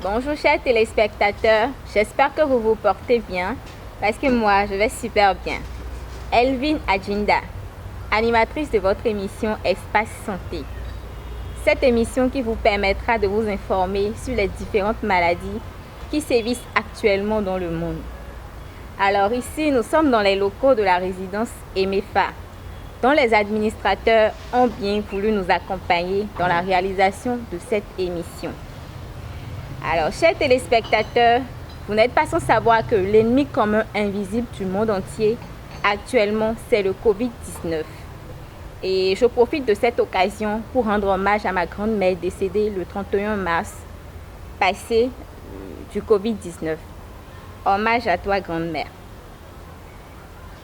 Bonjour chers téléspectateurs, j'espère que vous vous portez bien parce que moi je vais super bien. Elvin Adjinda, animatrice de votre émission Espace Santé. Cette émission qui vous permettra de vous informer sur les différentes maladies qui sévissent actuellement dans le monde. Alors ici, nous sommes dans les locaux de la résidence EMEFA, dont les administrateurs ont bien voulu nous accompagner dans la réalisation de cette émission. Alors, chers téléspectateurs, vous n'êtes pas sans savoir que l'ennemi commun invisible du monde entier, actuellement, c'est le Covid-19. Et je profite de cette occasion pour rendre hommage à ma grand-mère décédée le 31 mars passé du Covid-19. Hommage à toi, grand-mère.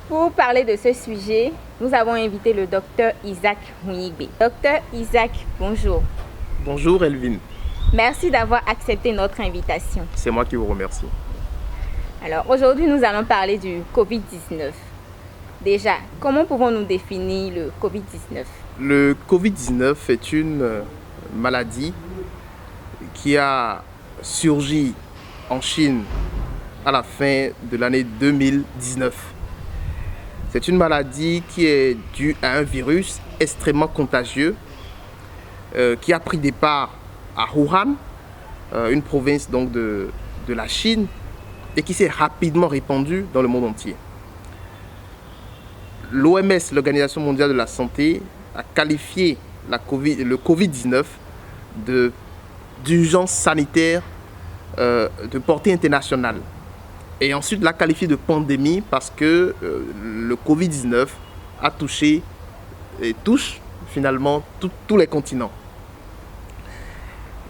Pour parler de ce sujet, nous avons invité le docteur Isaac Hunyigbe. Docteur Isaac, bonjour. Bonjour Elvin. Merci d'avoir accepté notre invitation. C'est moi qui vous remercie. Alors aujourd'hui, nous allons parler du Covid-19. Déjà, comment pouvons-nous définir le Covid-19? Le Covid-19 est une maladie qui a surgi en Chine à la fin de l'année 2019. C'est une maladie qui est due à un virus extrêmement contagieux qui a pris départ à Wuhan, une province donc de la Chine, et qui s'est rapidement répandu dans le monde entier. L'OMS, l'Organisation mondiale de la santé, a qualifié le Covid-19 d'urgence sanitaire de portée internationale. Et ensuite l'a qualifié de pandémie parce que le Covid-19 a touché et touche finalement tous les continents.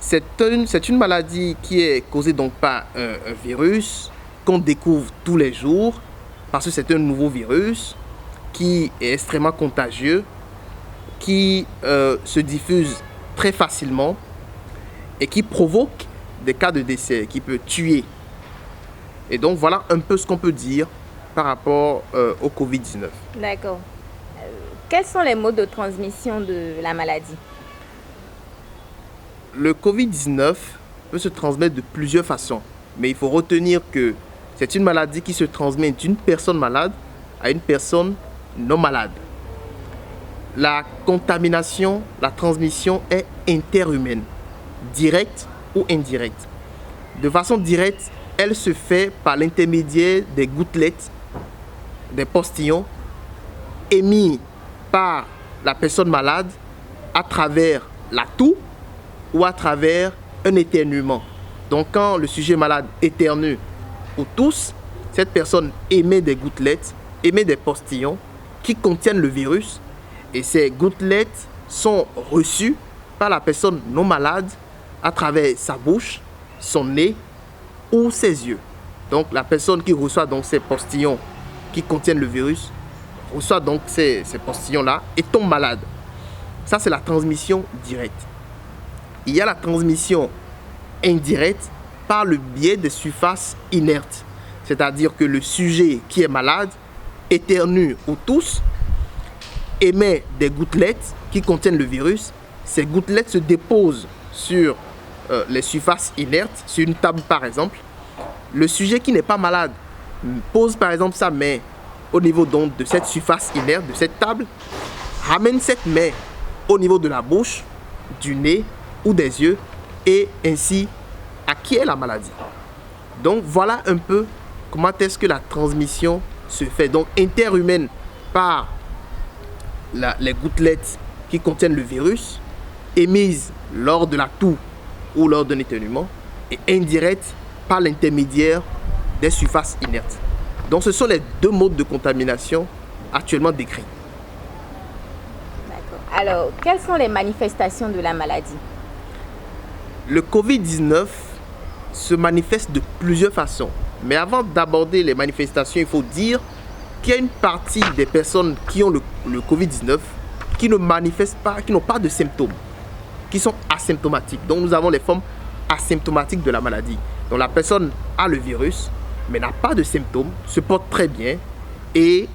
C'est une maladie qui est causée donc par un virus qu'on découvre tous les jours parce que c'est un nouveau virus qui est extrêmement contagieux, qui se diffuse très facilement et qui provoque des cas de décès, qui peut tuer. Et donc voilà un peu ce qu'on peut dire par rapport au Covid-19. D'accord. Quels sont les modes de transmission de la maladie? Le Covid-19 peut se transmettre de plusieurs façons, mais il faut retenir que c'est une maladie qui se transmet d'une personne malade à une personne non malade. La contamination, la transmission est interhumaine, directe ou indirecte. De façon directe, elle se fait par l'intermédiaire des gouttelettes, des postillons émis par la personne malade à travers la toux ou à travers un éternuement. Donc quand le sujet malade éternue ou tousse, cette personne émet des gouttelettes, émet des postillons qui contiennent le virus, et ces gouttelettes sont reçues par la personne non malade à travers sa bouche, son nez ou ses yeux. Donc la personne qui reçoit donc ces postillons qui contiennent le virus reçoit donc ces postillons-là et tombe malade. Ça, c'est la transmission directe. Il y a la transmission indirecte par le biais des surfaces inertes. C'est-à-dire que le sujet qui est malade éternue ou tousse, émet des gouttelettes qui contiennent le virus. Ces gouttelettes se déposent sur les surfaces inertes, sur une table par exemple. Le sujet qui n'est pas malade pose par exemple sa main au niveau donc de cette surface inerte, de cette table, ramène cette main au niveau de la bouche, du nez ou des yeux, et ainsi acquiert la maladie. Donc voilà un peu comment est-ce que la transmission se fait. Donc interhumaine par les gouttelettes qui contiennent le virus, émises lors de la toux ou lors d'un éternuement, et indirecte par l'intermédiaire des surfaces inertes. Donc ce sont les deux modes de contamination actuellement décrits. D'accord. Alors, quelles sont les manifestations de la maladie? Le Covid-19 se manifeste de plusieurs façons. Mais avant d'aborder les manifestations, il faut dire qu'il y a une partie des personnes qui ont le Covid-19 qui ne manifestent pas, qui n'ont pas de symptômes, qui sont asymptomatiques. Donc nous avons les formes asymptomatiques de la maladie. Donc la personne a le virus, mais n'a pas de symptômes, se porte très bien et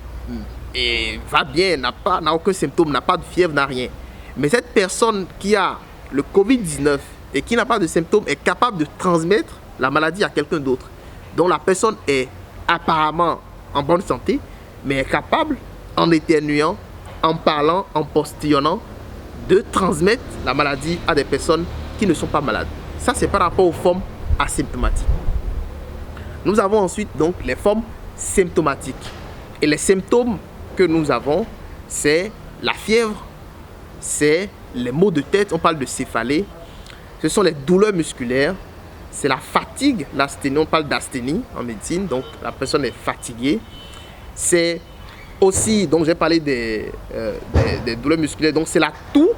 va bien, n'a aucun symptôme, n'a pas de fièvre, n'a rien. Mais cette personne qui a le Covid-19 et qui n'a pas de symptômes est capable de transmettre la maladie à quelqu'un d'autre. Donc la personne est apparemment en bonne santé, mais est capable, en éternuant, en parlant, en postillonnant, de transmettre la maladie à des personnes qui ne sont pas malades. Ça, c'est par rapport aux formes asymptomatiques. Nous avons ensuite donc les formes symptomatiques. Et les symptômes que nous avons, c'est la fièvre, c'est les maux de tête, on parle de céphalée, ce sont les douleurs musculaires, c'est la fatigue, l'asthénie, on parle d'asthénie en médecine, donc la personne est fatiguée. C'est aussi, donc j'ai parlé des douleurs musculaires, donc c'est la toux,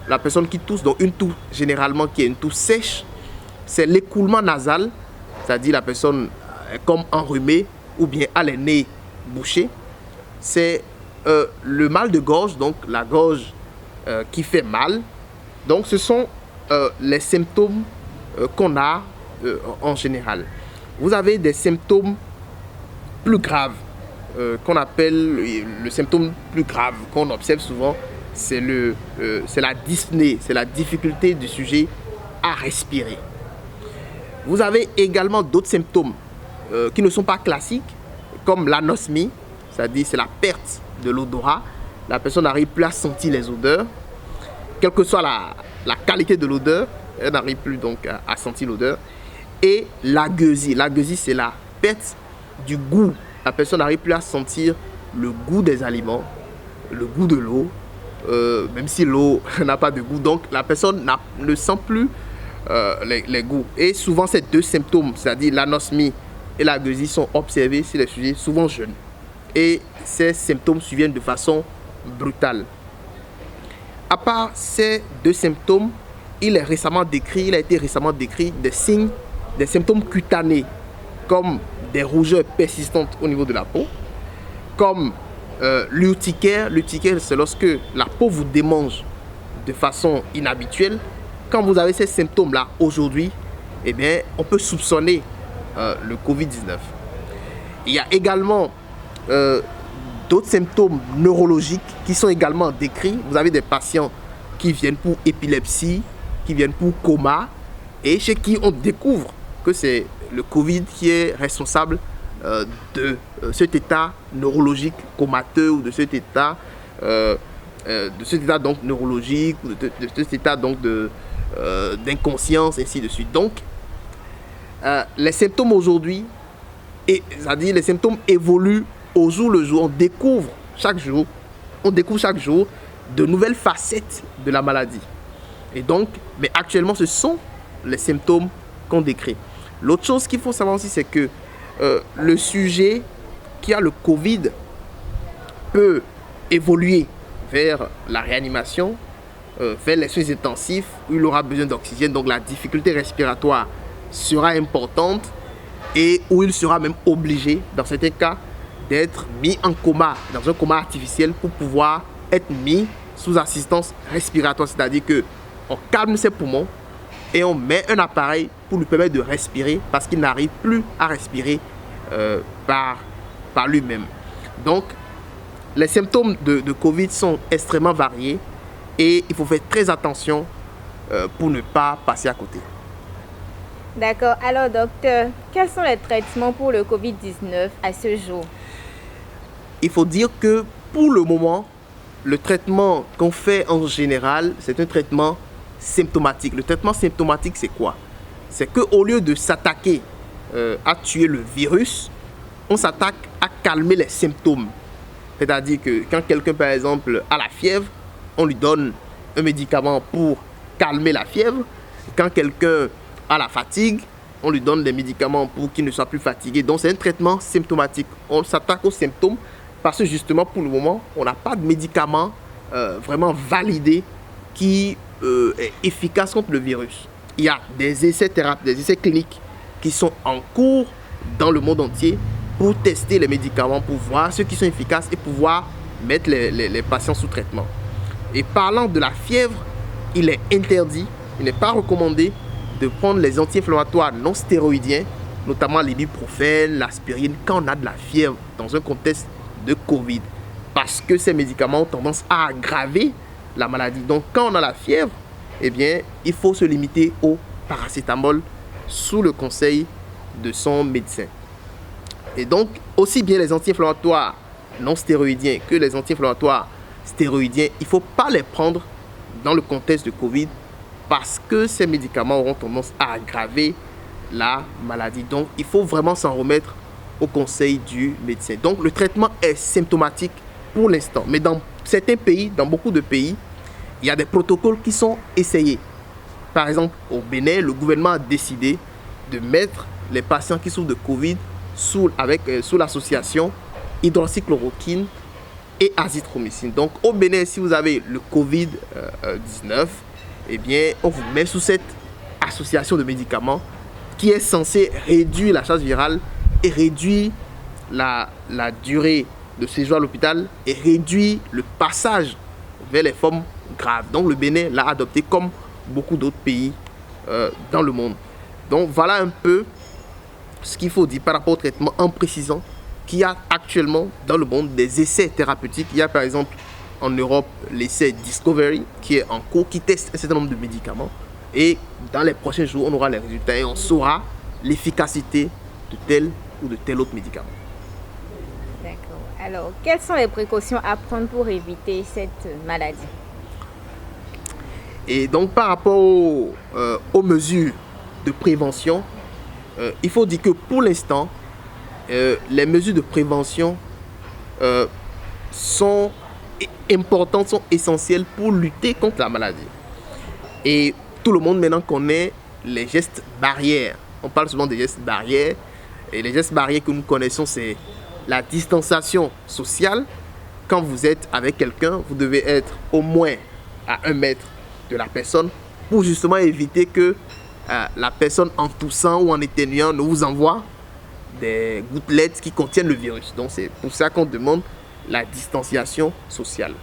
la personne qui tousse, donc une toux généralement qui est une toux sèche. C'est l'écoulement nasal, c'est-à-dire la personne est comme enrhumée ou bien a les nez bouchés. C'est le mal de gorge, donc la gorge qui fait mal. Donc ce sont les symptômes qu'on a en général. Vous avez des symptômes plus graves qu'on appelle le symptôme plus grave qu'on observe souvent, c'est la dyspnée, c'est la difficulté du sujet à respirer. Vous avez également d'autres symptômes qui ne sont pas classiques, comme l'anosmie, c'est-à-dire c'est la perte de l'odorat. La personne n'arrive plus à sentir les odeurs, quelle que soit la qualité de l'odeur, elle n'arrive plus donc à sentir l'odeur. Et l'agueusie, l'agueusie c'est la perte du goût. La personne n'arrive plus à sentir le goût des aliments, le goût de l'eau, même si l'eau n'a pas de goût. Donc la personne ne sent plus les goûts. Et souvent ces deux symptômes, c'est-à-dire l'anosmie et l'agueusie, sont observés chez les sujets souvent jeunes. Et ces symptômes surviennent de façon brutale. À part ces deux symptômes, il a été récemment décrit des signes, des symptômes cutanés, comme des rougeurs persistantes au niveau de la peau, comme l'urticaire. L'urticaire, c'est lorsque la peau vous démange de façon inhabituelle. Quand vous avez ces symptômes-là aujourd'hui, eh bien, on peut soupçonner le Covid-19. Il y a également d'autres symptômes neurologiques qui sont également décrits. Vous avez des patients qui viennent pour épilepsie, qui viennent pour coma, et chez qui on découvre que c'est le Covid qui est responsable de cet état neurologique comateux, ou de cet état donc neurologique, ou de cet état donc d'inconscience, ainsi de suite. Donc, les symptômes aujourd'hui, c'est-à-dire les symptômes évoluent au jour le jour. On découvre chaque jour de nouvelles facettes de la maladie. Et donc, mais actuellement, ce sont les symptômes qu'on décrit. L'autre chose qu'il faut savoir aussi, c'est que le sujet qui a le Covid peut évoluer vers la réanimation, vers les soins intensifs, où il aura besoin d'oxygène. Donc la difficulté respiratoire sera importante et où il sera même obligé, dans certains cas, d'être mis en coma, dans un coma artificiel, pour pouvoir être mis sous assistance respiratoire. C'est-à-dire qu'on calme ses poumons et on met un appareil pour lui permettre de respirer, parce qu'il n'arrive plus à respirer par lui-même. Donc, les symptômes de Covid sont extrêmement variés et il faut faire très attention pour ne pas passer à côté. D'accord. Alors, docteur, quels sont les traitements pour le Covid-19 à ce jour? Il faut dire que pour le moment, le traitement qu'on fait en général, c'est un traitement symptomatique. Le traitement symptomatique, c'est quoi? C'est qu'au lieu de s'attaquer à tuer le virus, on s'attaque à calmer les symptômes. C'est-à-dire que quand quelqu'un, par exemple, a la fièvre, on lui donne un médicament pour calmer la fièvre. Quand quelqu'un a la fatigue, on lui donne des médicaments pour qu'il ne soit plus fatigué. Donc c'est un traitement symptomatique. On s'attaque aux symptômes parce que justement, pour le moment, on n'a pas de médicament vraiment validé qui est efficace contre le virus. Il y a des essais thérapeutiques, des essais cliniques qui sont en cours dans le monde entier pour tester les médicaments, pour voir ceux qui sont efficaces et pouvoir mettre les patients sous traitement. Et parlant de la fièvre, il est interdit, il n'est pas recommandé de prendre les anti-inflammatoires non stéroïdiens, notamment l'ibuprofène, l'aspirine, quand on a de la fièvre dans un contexte de Covid, parce que ces médicaments ont tendance à aggraver la maladie. Donc quand on a la fièvre, eh bien, il faut se limiter au paracétamol sous le conseil de son médecin. Et donc, aussi bien les anti-inflammatoires non stéroïdiens que les anti-inflammatoires stéroïdiens, il ne faut pas les prendre dans le contexte de Covid parce que ces médicaments auront tendance à aggraver la maladie. Donc, il faut vraiment s'en remettre au conseil du médecin. Donc, le traitement est symptomatique pour l'instant. Mais dans certains pays, dans beaucoup de pays, il y a des protocoles qui sont essayés. Par exemple, au Bénin, le gouvernement a décidé de mettre les patients qui souffrent de Covid sous l'association hydroxychloroquine et azithromycine. Donc, au Bénin, si vous avez le Covid-19, eh bien, on vous met sous cette association de médicaments qui est censée réduire la charge virale et réduire la durée de séjour à l'hôpital et réduire le passage vers les formes graves. Donc, le Bénin l'a adopté comme beaucoup d'autres pays dans le monde. Donc, voilà un peu ce qu'il faut dire par rapport au traitement en précisant qu'il y a actuellement dans le monde des essais thérapeutiques. Il y a par exemple en Europe l'essai Discovery qui est en cours, qui teste un certain nombre de médicaments. Et dans les prochains jours, on aura les résultats et on saura l'efficacité de tel ou de tel autre médicament. D'accord. Alors, quelles sont les précautions à prendre pour éviter cette maladie? Et donc, par rapport aux mesures de prévention, il faut dire que pour l'instant, les mesures de prévention sont importantes, sont essentielles pour lutter contre la maladie. Et tout le monde maintenant connaît les gestes barrières. On parle souvent des gestes barrières. Et les gestes barrières que nous connaissons, c'est la distanciation sociale. Quand vous êtes avec quelqu'un, vous devez être au moins à 1 mètre de la personne pour justement éviter que la personne en toussant ou en éternuant ne vous envoie des gouttelettes qui contiennent le virus. Donc c'est pour ça qu'on demande la distanciation sociale.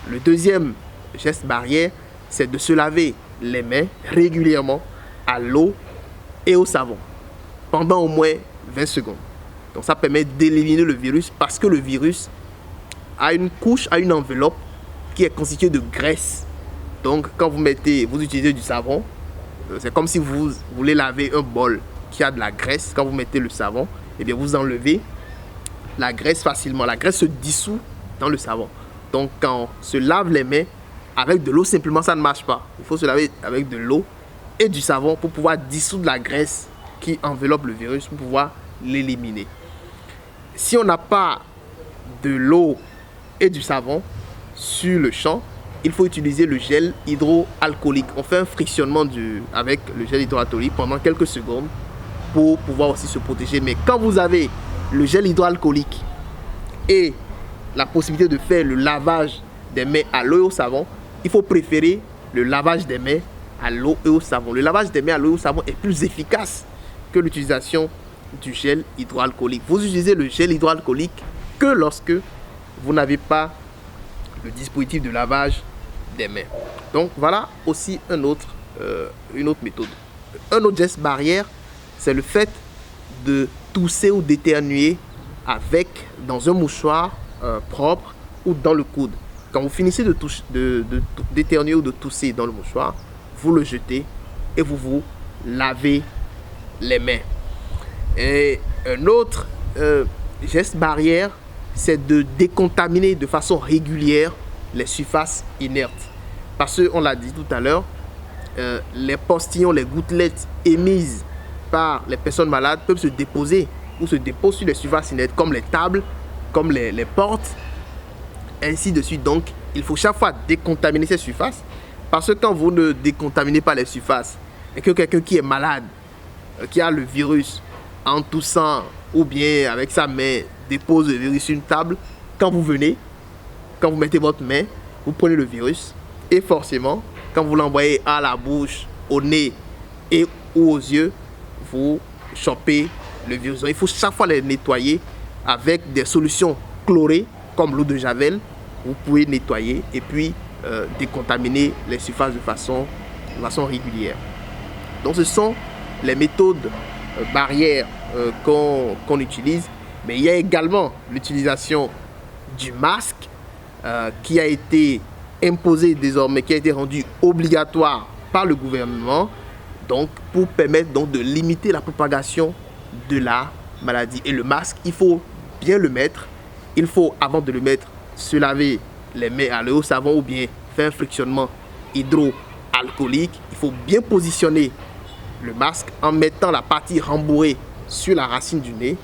Le deuxième geste barrière, c'est de se laver les mains régulièrement à l'eau et au savon pendant au moins 20 secondes. Donc ça permet d'éliminer le virus parce que le virus a une couche, a une enveloppe qui est constituée de graisse. Donc quand vous utilisez du savon, c'est comme si vous voulez laver un bol qui a de la graisse. Quand vous mettez le savon, eh bien vous enlevez la graisse facilement. La graisse se dissout dans le savon. Donc quand on se lave les mains avec de l'eau, simplement ça ne marche pas. Il faut se laver avec de l'eau et du savon pour pouvoir dissoudre la graisse qui enveloppe le virus, pour pouvoir l'éliminer. Si on n'a pas de l'eau et du savon sur le champ, il faut utiliser le gel hydroalcoolique. On fait un frictionnement avec le gel hydroalcoolique pendant quelques secondes pour pouvoir aussi se protéger. Mais quand vous avez le gel hydroalcoolique et la possibilité de faire le lavage des mains à l'eau et au savon, il faut préférer le lavage des mains à l'eau et au savon. Le lavage des mains à l'eau et au savon est plus efficace que l'utilisation du gel hydroalcoolique. Vous utilisez le gel hydroalcoolique que lorsque vous n'avez pas le dispositif de lavage des mains. Donc voilà aussi une autre méthode. Un autre geste barrière, c'est le fait de tousser ou d'éternuer dans un mouchoir propre ou dans le coude. Quand vous finissez d'éternuer ou de tousser dans le mouchoir, vous le jetez et vous vous lavez les mains. Et un autre geste barrière, c'est de décontaminer de façon régulière les surfaces inertes. Parce qu'on l'a dit tout à l'heure, les postillons, les gouttelettes émises par les personnes malades peuvent se déposer ou se déposent sur les surfaces inertes comme les tables, comme les portes, ainsi de suite. Donc, il faut chaque fois décontaminer ces surfaces parce que quand vous ne décontaminez pas les surfaces et que quelqu'un qui est malade, qui a le virus en toussant ou bien avec sa main dépose le virus sur une table, quand vous mettez votre main, vous prenez le virus et forcément, quand vous l'envoyez à la bouche, au nez et ou aux yeux, vous chopez le virus. Donc, il faut chaque fois les nettoyer avec des solutions chlorées comme l'eau de Javel. Vous pouvez nettoyer et puis décontaminer les surfaces de façon régulière. Donc ce sont les méthodes barrières qu'on utilise. Mais il y a également l'utilisation du masque qui a été imposé désormais, qui a été rendu obligatoire par le gouvernement, donc pour permettre donc de limiter la propagation de la maladie. Et le masque, il faut bien le mettre. Il faut, avant de le mettre, se laver les mains à l'eau savon ou bien faire un frictionnement hydroalcoolique. Il faut bien positionner le masque en mettant la partie rembourrée sur la racine du nez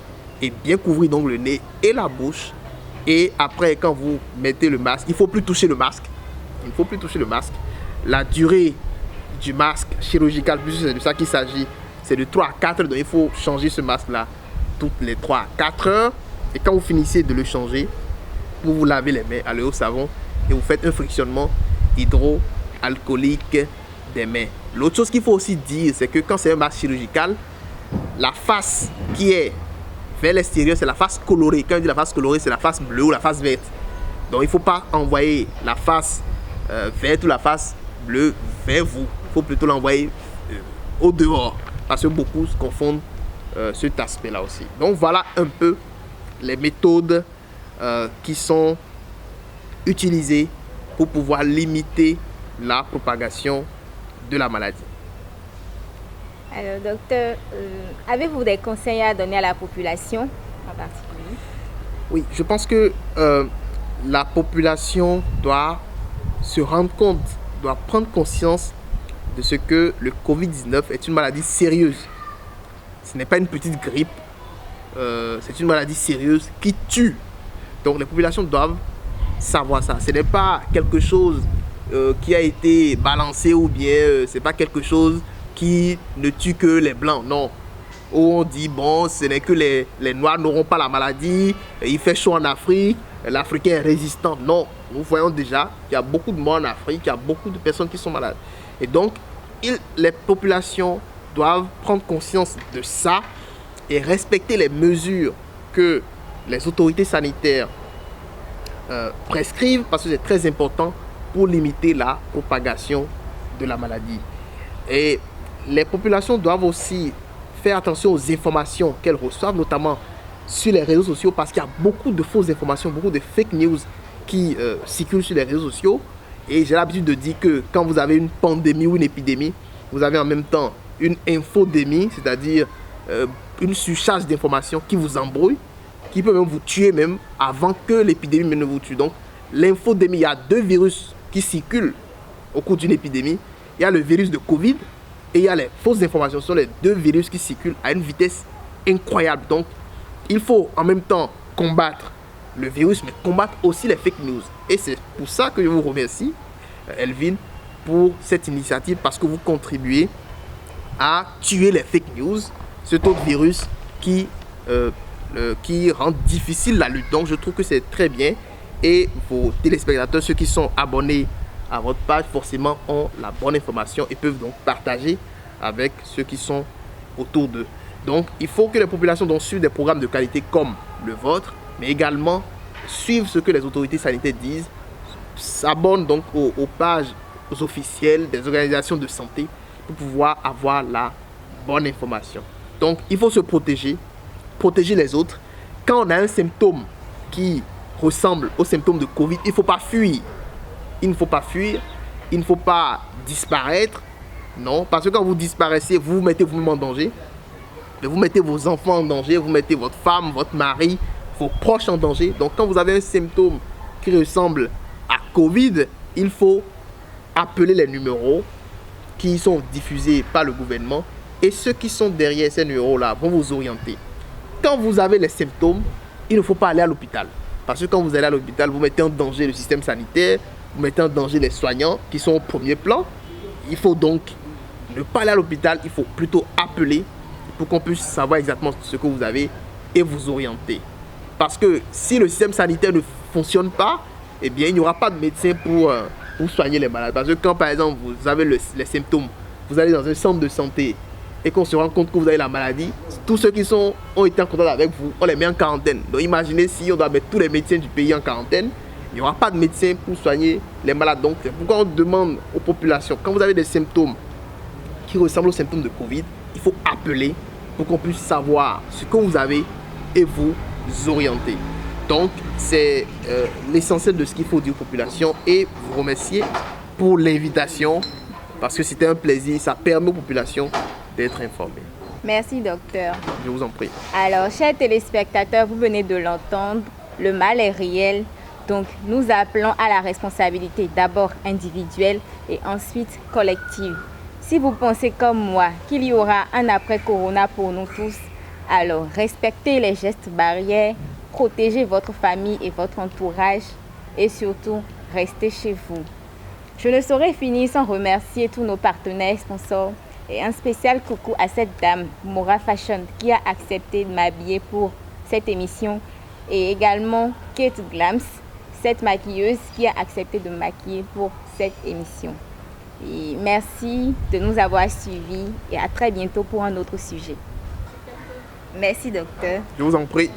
et bien couvrir donc le nez et la bouche. Et après, quand vous mettez le masque, il ne faut plus toucher le masque. Il ne faut plus toucher le masque. La durée du masque chirurgical, puisque c'est de ça qu'il s'agit, c'est de 3 à 4 heures. Donc il faut changer ce masque-là toutes les 3 à 4 heures. Et quand vous finissez de le changer, vous vous lavez les mains à l'eau savon et vous faites un frictionnement hydroalcoolique des mains. L'autre chose qu'il faut aussi dire, c'est que quand c'est un masque chirurgical, la face qui est vers l'extérieur, c'est la face colorée. Quand on dit la face colorée, c'est la face bleue ou la face verte. Donc il ne faut pas envoyer la face verte ou la face bleue vers vous. Il faut plutôt l'envoyer au dehors. Parce que beaucoup se confondent cet aspect-là aussi. Donc voilà un peu les méthodes qui sont utilisées pour pouvoir limiter la propagation de la maladie. Alors, docteur, avez-vous des conseils à donner à la population en particulier? Oui, je pense que la population doit se rendre compte, doit prendre conscience de ce que le Covid-19 est une maladie sérieuse. Ce n'est pas une petite grippe, c'est une maladie sérieuse qui tue. Donc les populations doivent savoir ça. Ce n'est pas quelque chose qui a été balancé ou bien c'est pas quelque chose qui ne tue que les blancs, non. Où on dit, bon, ce n'est que les noirs n'auront pas la maladie, il fait chaud en Afrique, l'Africain est résistant. Non, nous voyons déjà qu'il y a beaucoup de morts en Afrique, il y a beaucoup de personnes qui sont malades. Et donc, les populations doivent prendre conscience de ça et respecter les mesures que les autorités sanitaires prescrivent, parce que c'est très important pour limiter la propagation de la maladie. Et les populations doivent aussi faire attention aux informations qu'elles reçoivent, notamment sur les réseaux sociaux, parce qu'il y a beaucoup de fausses informations, beaucoup de fake news qui circulent sur les réseaux sociaux. Et j'ai l'habitude de dire que quand vous avez une pandémie ou une épidémie, vous avez en même temps une infodémie, c'est-à-dire une surcharge d'informations qui vous embrouille, qui peut même vous tuer même avant que l'épidémie ne vous tue. Donc l'infodémie, il y a 2 virus qui circulent au cours d'une épidémie. Il y a le virus de Covid et il y a les fausses informations. Ce sont les 2 virus qui circulent à une vitesse incroyable. Donc il faut en même temps combattre le virus, mais combattre aussi les fake news. Et c'est pour ça que je vous remercie, Elvin, pour cette initiative, parce que vous contribuez à tuer les fake news, cet autre virus qui rend difficile la lutte. Donc je trouve que c'est très bien. Et vos téléspectateurs, ceux qui sont abonnés à votre page, forcément ont la bonne information et peuvent donc partager avec ceux qui sont autour d'eux. Donc il faut que les populations donc suivent des programmes de qualité comme le vôtre, mais également suivent ce que les autorités sanitaires disent, s'abonnent donc aux pages officielles des organisations de santé pour pouvoir avoir la bonne information. Donc il faut se protéger, protéger les autres. Quand on a un symptôme qui ressemble aux symptômes de Covid, il ne faut pas fuir. Il ne faut pas fuir, il ne faut pas disparaître. Non, parce que quand vous disparaissez, vous vous mettez vous-même en danger. Vous mettez vos enfants en danger, vous mettez votre femme, votre mari, vos proches en danger. Donc quand vous avez un symptôme qui ressemble à Covid, il faut appeler les numéros qui sont diffusés par le gouvernement. Et ceux qui sont derrière ces numéros-là vont vous orienter. Quand vous avez les symptômes, il ne faut pas aller à l'hôpital. Parce que quand vous allez à l'hôpital, vous mettez en danger le système sanitaire, vous mettez en danger les soignants qui sont au premier plan. Il faut donc ne pas aller à l'hôpital, il faut plutôt appeler pour qu'on puisse savoir exactement ce que vous avez et vous orienter. Parce que si le système sanitaire ne fonctionne pas, eh bien, il n'y aura pas de médecin pour soigner les malades. Parce que quand, par exemple, vous avez les symptômes, vous allez dans un centre de santé et qu'on se rend compte que vous avez la maladie, tous ceux qui ont été en contact avec vous, on les met en quarantaine. Donc imaginez si on doit mettre tous les médecins du pays en quarantaine, il n'y aura pas de médecin pour soigner les malades. Donc c'est pourquoi on demande aux populations, quand vous avez des symptômes qui ressemblent aux symptômes de Covid, il faut appeler pour qu'on puisse savoir ce que vous avez et vous orienter. Donc, c'est l'essentiel de ce qu'il faut dire aux populations et vous remercier pour l'invitation parce que c'était un plaisir. Ça permet aux populations d'être informées. Merci, docteur. Je vous en prie. Alors, chers téléspectateurs, vous venez de l'entendre, le mal est réel. Donc, nous appelons à la responsabilité d'abord individuelle et ensuite collective. Si vous pensez comme moi qu'il y aura un après-corona pour nous tous, alors respectez les gestes barrières, protégez votre famille et votre entourage et surtout, restez chez vous. Je ne saurais finir sans remercier tous nos partenaires et sponsors et un spécial coucou à cette dame, Mora Fashion, qui a accepté de m'habiller pour cette émission et également Kate Glams, cette maquilleuse qui a accepté de me maquiller pour cette émission. Et merci de nous avoir suivis et à très bientôt pour un autre sujet. Merci, docteur. Je vous en prie.